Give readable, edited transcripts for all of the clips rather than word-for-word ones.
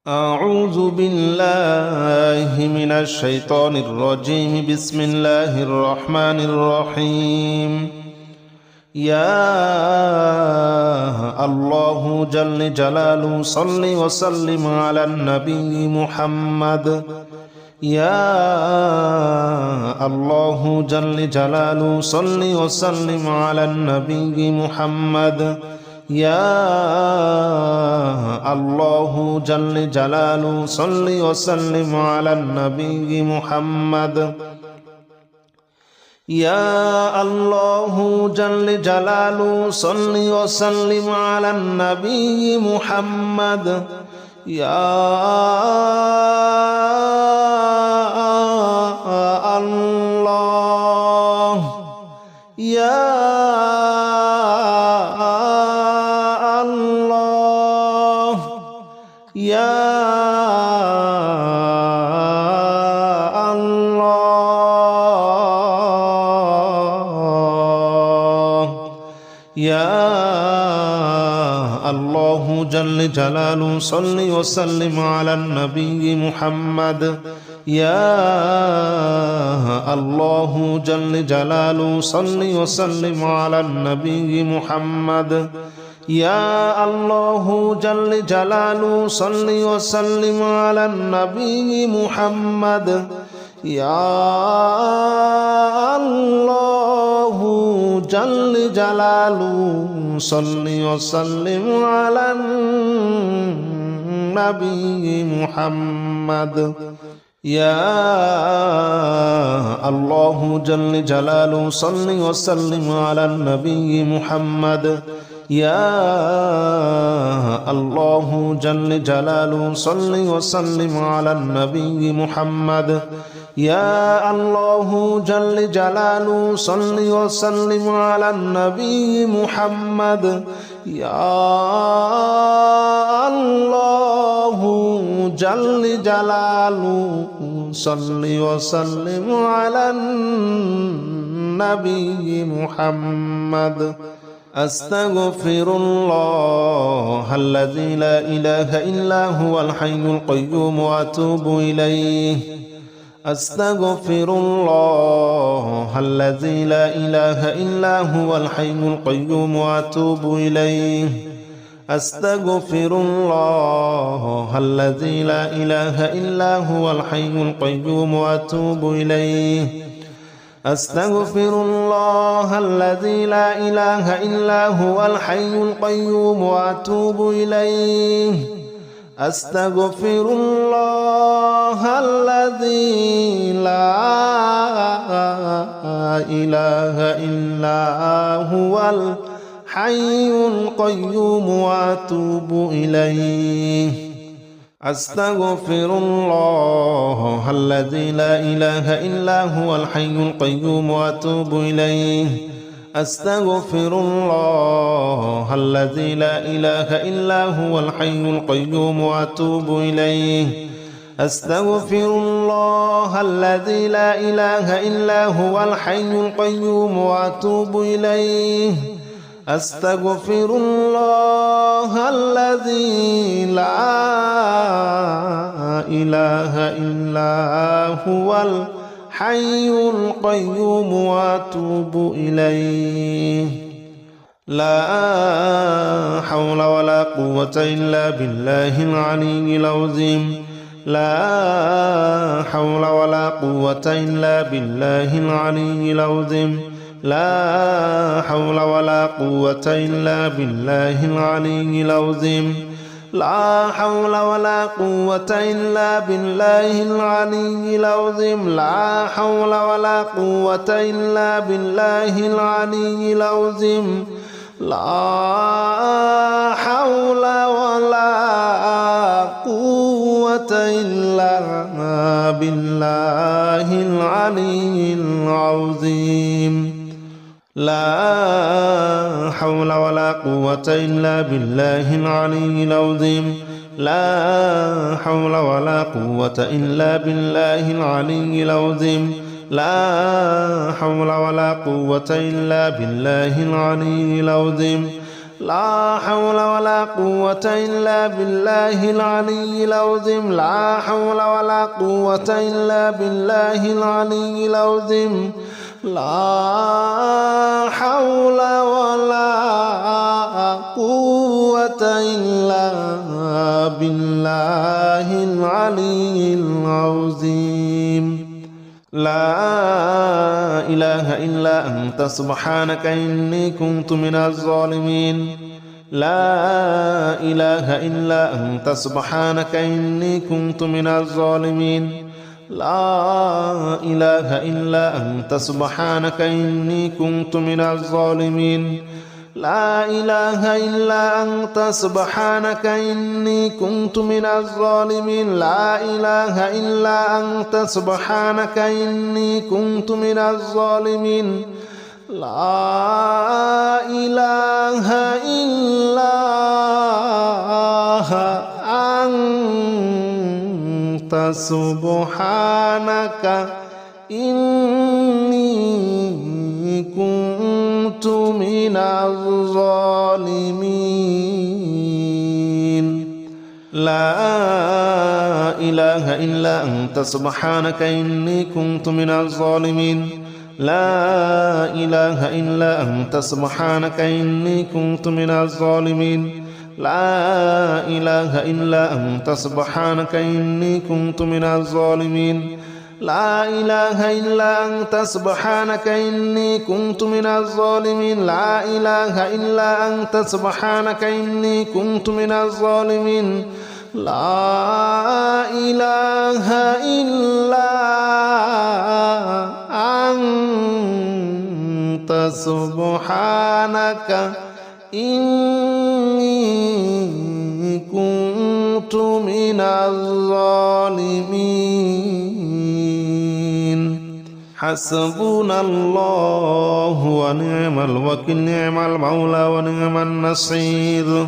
أعوذ بالله من الشيطان الرجيم. بسم الله الرحمن الرحيم. يا الله جل جلاله صل وسلم على النبي محمد. يا الله جل جلاله صل وسلم على النبي محمد. يا الله جل جلاله صل وسلم على النبي محمد. يا الله جل جلاله صل وسلم على النبي محمد. يا الله يا يا الله يا الله جل جلاله صل وسلم على النبي محمد. يا الله جل جلاله صل وسلم على النبي محمد. يا الله جل جلاله صل وسلم على النبي محمد. يا الله جل جلاله صل وسلم على النبي محمد. يا الله جل جلاله صل وسلم على النبي محمد. يا الله جل جلاله صل وسلم على النبي محمد. يا الله جل جلاله صل وسلم على النبي محمد. يا الله جل جلاله صل وسلم على النبي محمد. أستغفر الله الذي لا إله إلا هو الحي القيوم وأتوب إليه. أستغفر الله الذي لا إله إلا هو الحي القيوم وأتوب إليه. أستغفر الله الذي لا إله إلا هو الحي القيوم وأتوب إليه. أستغفر الله الذي لا إله إلا هو الحي القيوم وأتوب إليه. أستغفر الله الذي لا إله إلا هو الحي القيوم وأتوب إليه. أستغفر الله الذي لا إله إلا هو الحي القيوم وأتوب إليه. أستغفر الله الذي لا إله إلا هو الحي القيوم وأتوب إليه. أستغفر الله الذي لا إله إلا هو الحي القيوم وأتوب إليه. أستغفر الله الذي لا إله إلا هو الحي القيوم وأتوب إليه. لا حول ولا قوة إلا بالله العلي العظيم. لا حول ولا قوة إلا بالله العلي العظيم. لا حول ولا قوة إلا بالله العلي العظيم. لا حول ولا قوة إلا بالله العلي العظيم. لا حول ولا قوة إلا بالله العلي العظيم. لا حول ولا قوة إلا بالله العلي العظيم. لا حول ولا قوة إلا بالله العلي العظيم. لا حول ولا قوة إلا بالله العلي العظيم. لا حول ولا قوة إلا بالله العلي العظيم. لا حول ولا قوة إلا بالله العلي العظيم لا حول ولا قوة إلا بالله العلي العظيم لا حول ولا قوة إلا بالله العلي العظيم لا إله إلا أنت سبحانك إني كنت من الظالمين لا إله إلا أنت سبحانك إني كنت من الظالمين لا إله إلا أنت سبحانك إني كنت من الظالمين لا إله إلا أنت سبحانك إني كنت من الظالمين لا إله إلا أنت سبحانك إني كنت من الظالمين لا إله إلا أنت سبحانك إني كنت من الظالمين لا إله إلا أنت سبحانك إني كنت من الظالمين لا إله إلا أنت سبحانك إني كنت من الظالمين لا إله إلا أنت سبحانك إني كنت من الظالمين لا إله إلا أنت سبحانك إني كنت من الظالمين لا إله إلا أنت سبحانك إني كنت من الظالمين لا إله إلا أنت سبحانك إني كنت من الظالمين حسبنا الله ونعم الوكيل نعم المولى ونعم النصير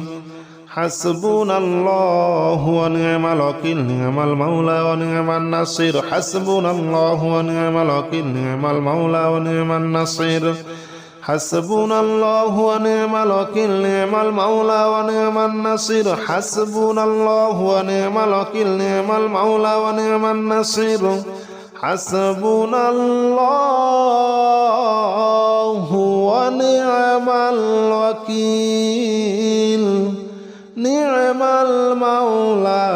حسبنا الله ونعم الوكيل نعم المولى ونعم النصير حسبنا الله ونعم الوكيل نعم المولى ونعم النصير حسبنا الله ونعم الوكيل نعم المولى ونعم النصير حسبنا الله ونعم الوكيل نعم المولى ونعم النصير حسبنا الله ونعم الوكيل نعم المولى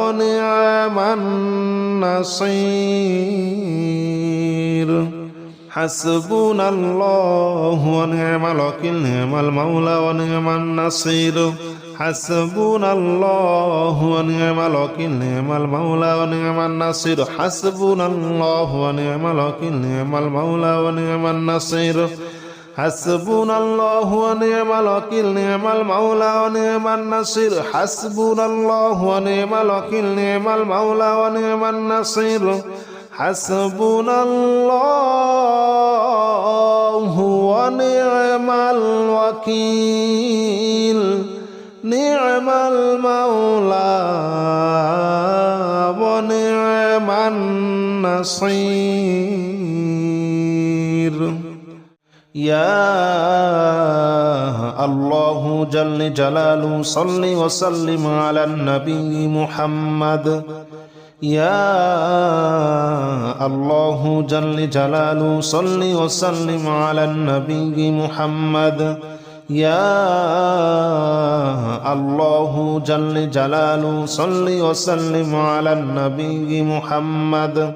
ونعم النصير حسبنا الله ونعم الوكيل نعم المولى ونعم النصير حسبنا الله ونعم الوكيل نعم المولى ونعم النصير حسبنا الله ونعم الوكيل نعم المولى ونعم النصير حسبنا الله ونعم الوكيل نعم المولى ونعم النصير حسبنا الله ونعم الوكيل نعم المولى ونعم النصير حسبنا الله ونعم الوكيل نعم المولى ونعم النصير يا الله جل جلاله صل وسلم على النبي محمد يا الله جل جلاله صل وسلم على النبي محمد يا الله جل جلاله صل وسلم على النبي محمد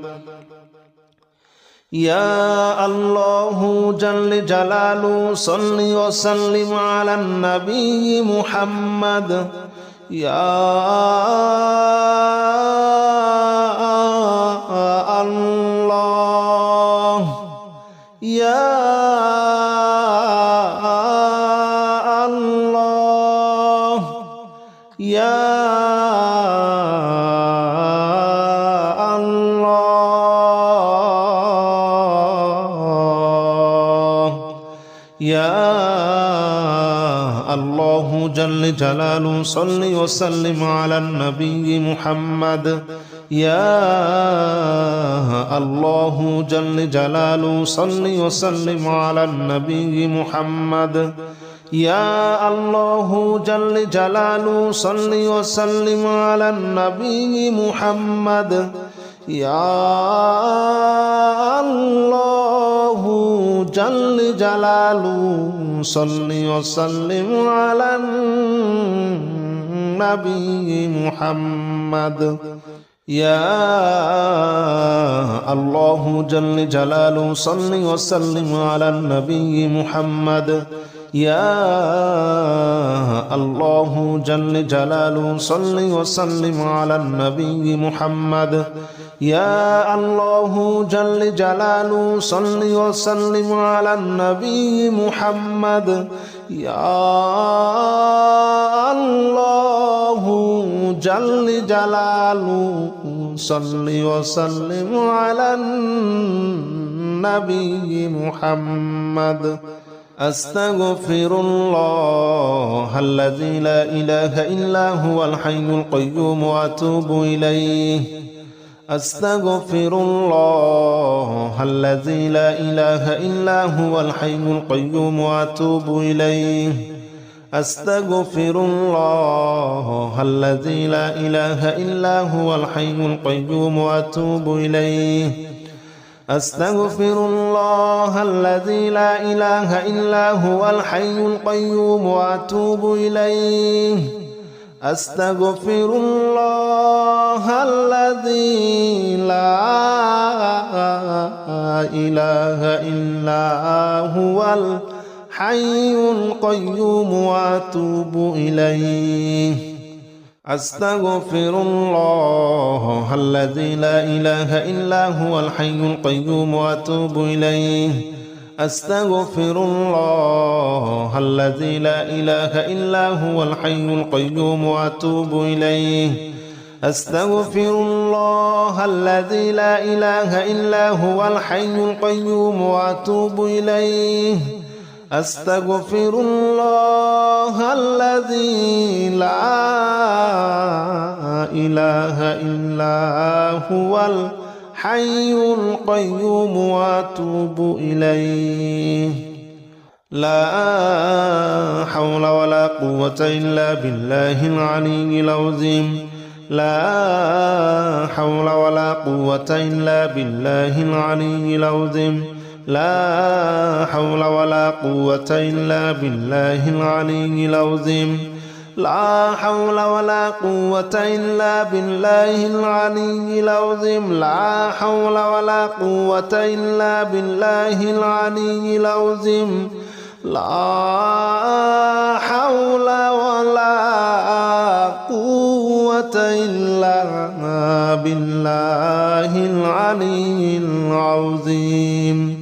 يا الله جل جلاله صل وسلم على النبي محمد يا الله يا الله يا يا الله جل جلاله صل وسلم على النبي محمد يا الله جل جلاله صل وسلم على النبي محمد يا الله جل جلاله صل وسلم على النبي محمد يا الله جل جلاله صل وسلم على النبي محمد يا الله جل جلاله صل وسلم على النبي محمد يا الله جل جلاله صل وسلم على النبي محمد يا الله جل جلاله صل وسلم على النبي محمد يا الله جل جلاله صل وسلم على النبي محمد أستغفر الله الذي لا إله إلا هو الحي القيوم وأتوب إليه أستغفر الله الذي لا إله إلا هو الحي القيوم وأتوب إليه أستغفر الله الذي لا إله إلا هو الحي القيوم وأتوب إليه أستغفر الله الذي لا إله إلا هو الحي القيوم وأتوب إليه أستغفر الله الذي لا إله إلا هو الحي القيوم وأتوب إليه أستغفر الله الذي لا إله إلا هو الحي القيوم وأتوب إليه أستغفر الله الذي لا إله إلا هو الحي القيوم وأتوب إليه أستغفر الله الذي لا إله إلا هو الحي القيوم وأتوب إليه أستغفر الله الذي لا إله إلا هو الحي القيوم وأتوب إليه لا حول ولا قوة إلا بالله العلي العظيم لا حول ولا قوة إلا بالله العلي العظيم لا حول ولا قوة إلا بالله العلي العظيم لا حول ولا قوة إلا بالله العلي العظيم لا حول ولا قوة إلا بالله العلي العظيم لا حول ولا قوة إلا بالله العلي العظيم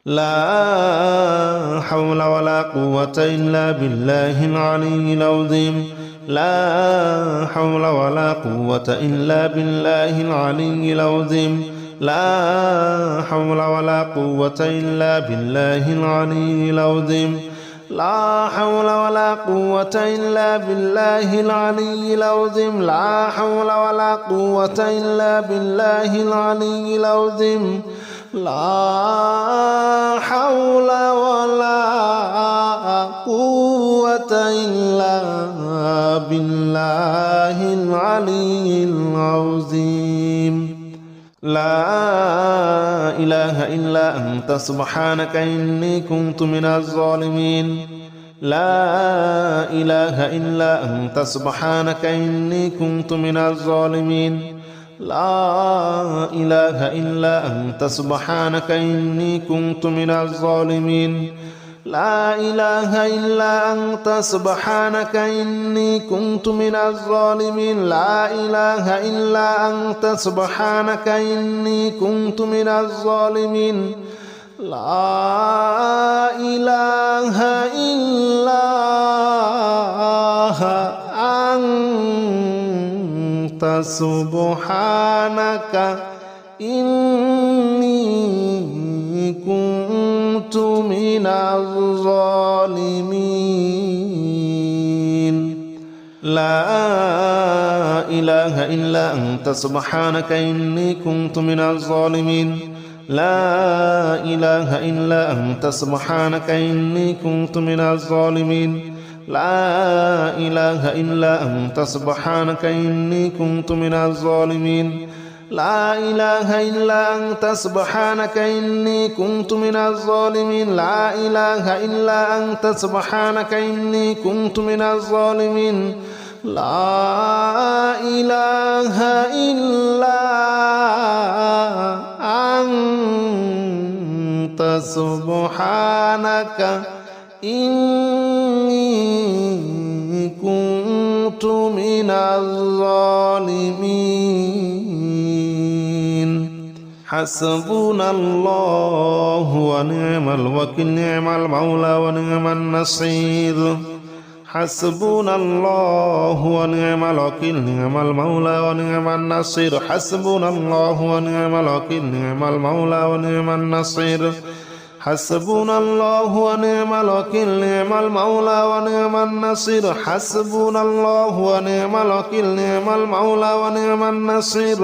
لا حول ولا قوة إلا بالله العلي العظيم لا حول ولا قوة إلا بالله العلي العظيم لا حول ولا قوة إلا بالله العلي العظيم لا حول ولا قوة إلا بالله العلي العظيم لا حول ولا قوة إلا بالله العلي العظيم لا حول ولا قوة إلا بالله العلي العظيم لا إله إلا أنت سبحانك إني كنت من الظالمين لا إله إلا أنت سبحانك إني كنت من الظالمين لا إله إلا أنت سبحانك إني كنت من الظالمين لا إله إلا أنت سبحانك إني كنت من الظالمين لا إله إلا أنت سبحانك إني كنت من الظالمين لا إله إلا أنت سبحانك إني كنت من الظالمين لا إله إلا أنت سبحانك إني كنت من الظالمين لا إله إلا أنت سبحانك إني كنت من الظالمين لا إله إلا أنت سبحانك إني كنت من الظالمين لا إله إلا أنت سبحانك إني كنت من الظالمين لا إله إلا أنت سبحانك إني كنت من الظالمين لا إله إلا أنت سبحانك إني كنت من الظالمين حسبنا الله ونعم الوكيل نعم المولى ونعم النصير حسبنا الله ونعم الوكيل نعم المولى ونعم النصير حسبنا الله ونعم الوكيل نعم المولى ونعم النصير حسبنا الله ونعم الوكيل نعم المولى ونعم النصير حسبنا الله ونعم الوكيل نعم المولى ونعم النصير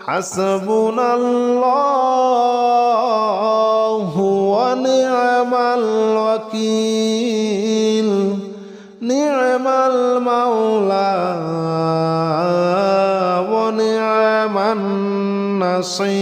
حسبنا الله ونعم الوكيل نعم المولى ونعم النصير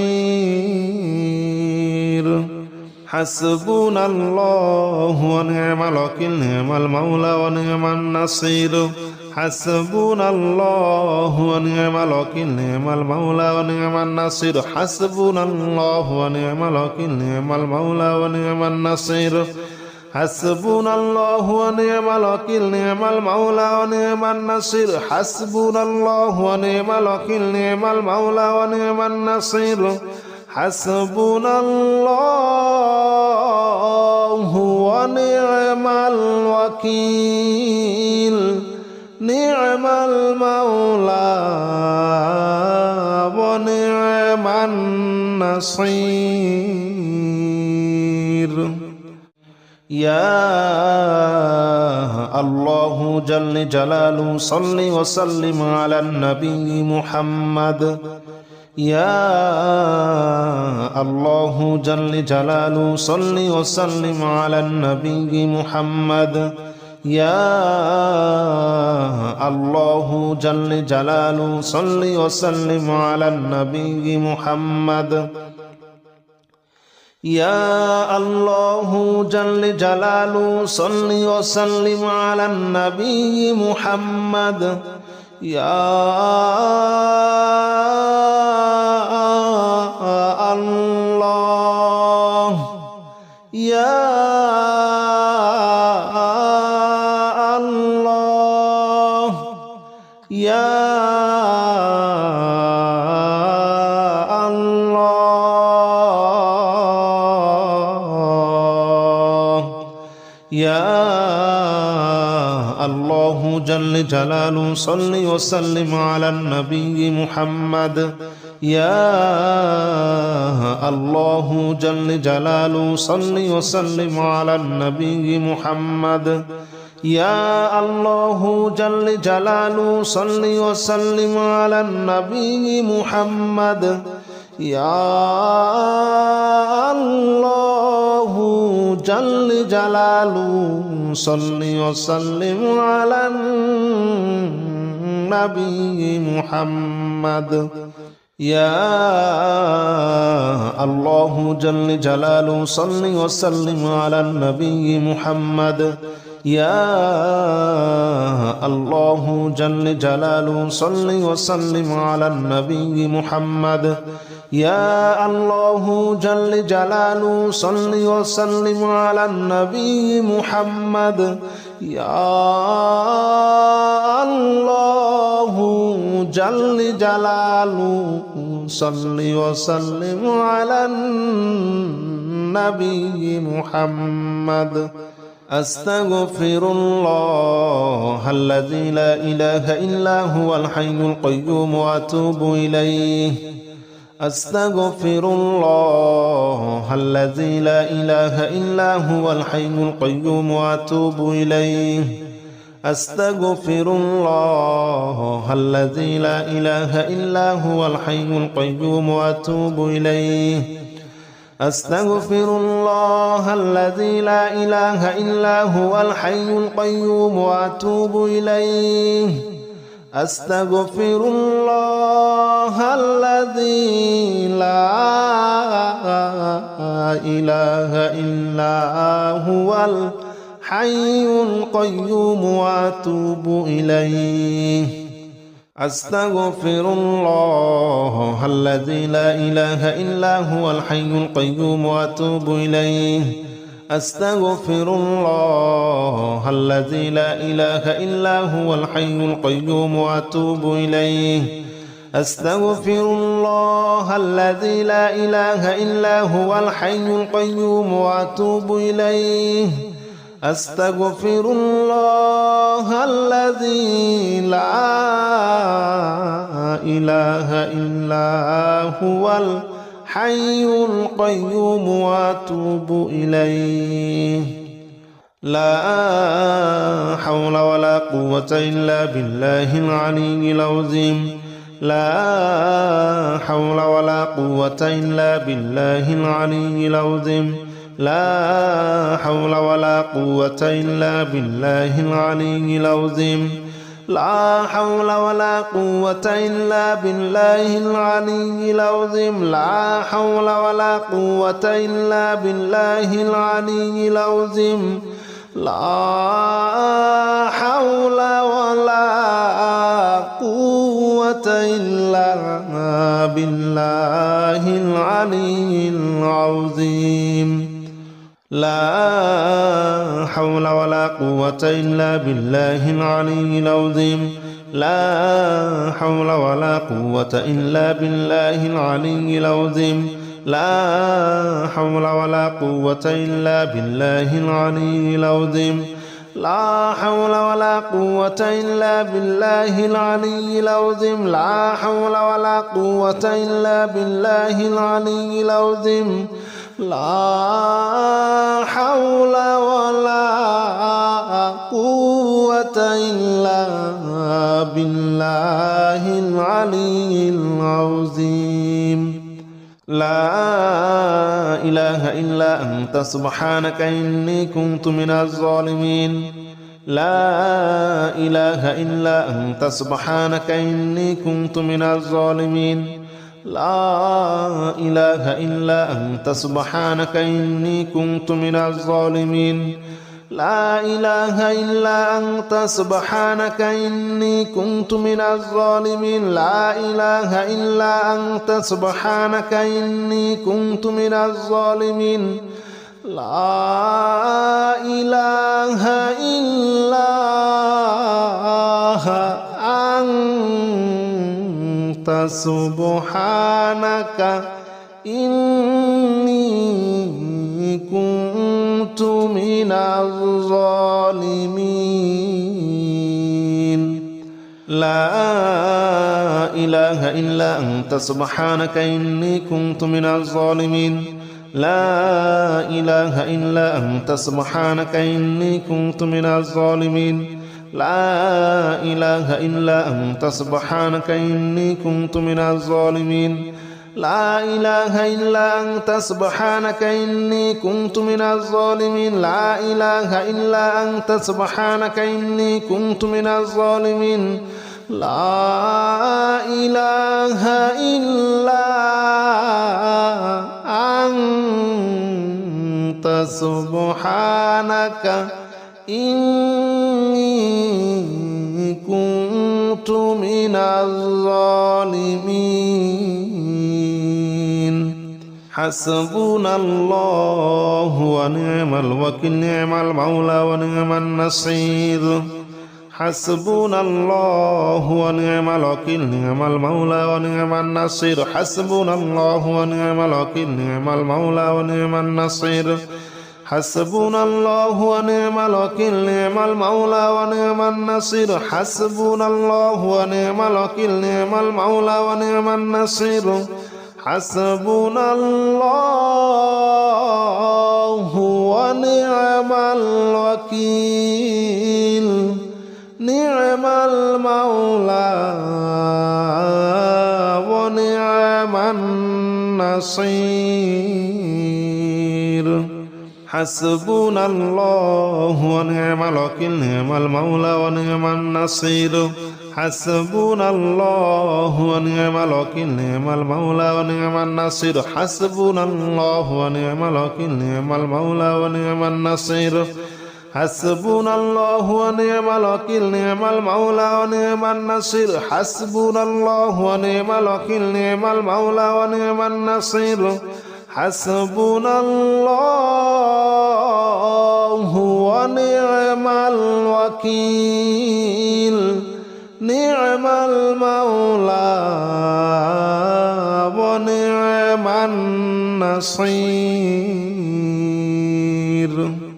حسبنا الله ونعم الوكيل نعم المولى ونعم النصير حسبنا الله ونعم الوكيل نعم المولى ونعم النصير حسبنا الله ونعم الوكيل نعم المولى ونعم النصير حسبنا الله ونعم الوكيل نعم المولى ونعم النصير حسبنا الله ونعم الوكيل نعم المولى ونعم النصير حسبنا الله ونعم الوكيل نعم المولى ونعم النصير يا الله جل جلاله صل وسلم على النبي محمد يا الله جل جلاله صل وسلم على النبي محمد يا الله جل جلاله صل وسلم على النبي محمد يا الله جل جلاله صل وسلم على النبي محمد يا الله يا الله يا يا الله جل جلاله صل وسلم على النبي محمد يا الله جل جلاله صل وسلم على النبي محمد يا الله جل جلاله صل وسلم على النبي محمد يا الله جل جلاله صل وسلم على النبي محمد يا الله جل جلاله صل وسلم على النبي محمد يا الله جل جلاله صل وسلم على النبي محمد يا الله جل جلاله صل وسلم على النبي محمد يا الله جل جلاله صل وسلم على النبي محمد أستغفر الله الذي لا إله إلا هو الحي القيوم وأتوب إليه أستغفر الله الذي لا إله إلا هو الحي القيوم وأتوب إليه أستغفر الله الذي لا إله إلا هو الحي القيوم وأتوب إليه أستغفر الله الذي لا إله إلا هو الحي القيوم وأتوب إليه أستغفر الله الذي لا إله إلا هو الحي القيوم وأتوب إليه أستغفر الله الذي لا إله إلا هو الحي القيوم وأتوب إليه أستغفر الله الذي لا إله إلا هو الحي القيوم وأتوب إليه أستغفر الله الذي لا إله إلا هو الحي القيوم وأتوب إليه أستغفر الله الذي لا إله إلا هو الحي القيوم وأتوب إليه لا حول ولا قوة إلا بالله العلي العظيم لا حول ولا قوة إلا بالله العلي العظيم لا حول ولا قوة إلا بالله العلي العظيم لا حول ولا قوة إلا بالله العلي العظيم لا حول ولا قوة إلا بالله العلي العظيم لا حول ولا قوة إلا بالله العلي العظيم لا حول ولا قوة إلا بالله العلي العظيم لا حول ولا قوة إلا بالله العلي العظيم لا حول ولا قوة إلا بالله العلي العظيم لا حول ولا قوة إلا بالله العلي العظيم لا حول ولا قوة إلا بالله العلي العظيم لا حول ولا قوة إلا بالله العلي العظيم لا إله إلا أنت سبحانك إني كنت من الظالمين لا إله إلا أنت سبحانك إني كنت من الظالمين لا إله إلا أنت سبحانك إني كنت من الظالمين لا إله إلا أنت سبحانك إني كنت من الظالمين لا إله إلا أنت سبحانك إني كنت من الظالمين لا إله إلا أنت سبحانك إني كنت من الظالمين لا إله إلا أنت سبحانك إني كنت من الظالمين لا إله إلا أنت سبحانك إني كنت من الظالمين لا إله إلا أنت سبحانك إني كنت من الظالمين لا إله إلا أنت سبحانك إني كنت من الظالمين لا إله إلا أنت سبحانك إني كنت من الظالمين لا إله إلا أنت سبحانك إني كنت من الظالمين حسبنا الله ونعم الوكيل نعم المولى ونعم النصير حسبنا الله ونعم الوكيل نعم المولى ونعم النصير حسبنا الله ونعم الوكيل نعم المولى ونعم النصير حسبنا الله ونعم الوكيل نعم المولى ونعم النصير حسبنا الله ونعم الوكيل نعم المولى ونعم النصير حسبنا الله ونعم الوكيل نعم المولى ونعم النصير حسبنا الله ونعم الوكيل نعم المولى ونعم النصير حسبنا الله ونعم الوكيل نعم المولى ونعم النصير حسبنا الله ونعم الوكيل نعم المولى ونعم النصير حسبنا الله ونعم الوكيل نعم المولى ونعم النصير حسبنا الله ونعم الوكيل نعم المولى ونعم النصير حسبنا الله ونعم الوكيل نعم المولى ونعم النصير